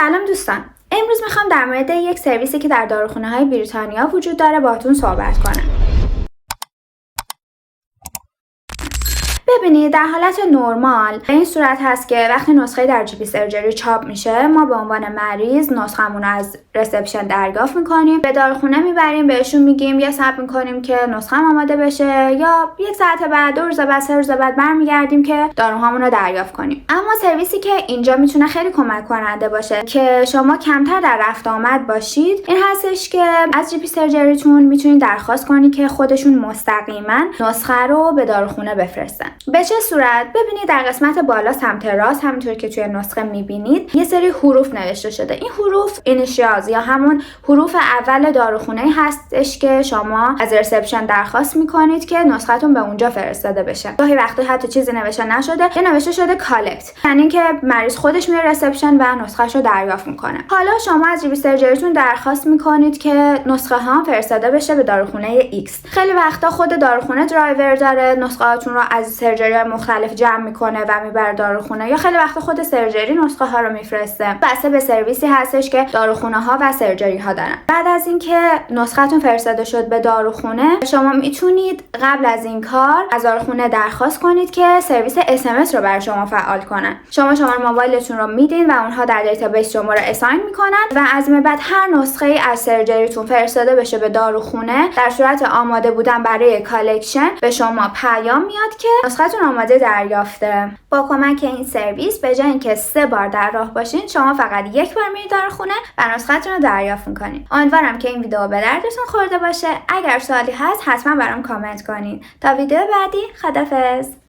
سلام دوستان، امروز میخوام در مورد یک سرویسی که در داروخانه‌های بریتانیا وجود داره باهاتون صحبت کنم. ببینید در حالت نرمال به این صورت هست که وقتی نسخه در جی پی سرجری چاپ میشه ما به عنوان مریض نسخه‌مون رو از رسپشن دریافت میکنیم، به داروخونه میبریم، بهشون میگیم یه صبر میکنیم که نسخه آماده بشه، یا یک ساعت بعد، 2 روز بعد، 3 روز بعد برمیگردیم که داروهامون رو دریافت کنیم. اما سرویسی که اینجا میتونه خیلی کمک کننده باشه که شما کمتر در رفت آمد باشید این هستش که از جی پی سرجریتون میتونید درخواست کنید که خودشون مستقیما نسخه رو به داروخونه بفرستن. به چه صورت؟ ببینید در قسمت بالا سمت راست همونطور که توی نسخه میبینید یه سری حروف نوشته شده. این حروف اینیشیالز یا همون حروف اول داروخونه هستش که شما از ریسپشن درخواست میکنید که نسختون به اونجا فرستاده بشه. گاهی وقتا حتی چیزی نوشته نشده یا نوشته شده کالکت، یعنی اینکه مریض خودش میره ریسپشن و نسخه‌شو دریافت میکنه. حالا شما از جی پی سرجریتون درخواست میکنید که نسخه ها فرستاده بشه به داروخونه X. خیلی وقتا خود داروخونه درایور داره نسخه هاتون رو از سرجری مختلف جمع میکنه و میبره داروخونه، یا خیلی وقتا خود سرجری نسخه ها رو میفرسته. بسته به سرویسی هستش که داروخونه ها و سرجری ها دارن. بعد از اینکه نسختون فرستاده شد به داروخونه شما میتونید قبل از این کار از داروخونه درخواست کنید که سرویس SMS رو برای شما فعال کنن. شما شماره موبایلتون رو میدین و اونها در دیتابیس شما رو اساین میکنن و از این بعد هر نسخه ای از سرجریتون فرستاده بشه به داروخونه در صورت آماده بودن برای کالکشن به شما پیام میاد که نسختون آماده دریافته. با کمک این سرویس به جای اینکه 3 بار در راه باشین شما فقط 1 بار میرید داروخونه و نسختون رو دریافت میکنید. امیدوارم که این ویدیو به دردتون خورده باشه. اگر سوالی هست حتما برام کامنت کنید. تا ویدیو بعدی، خداحافظ.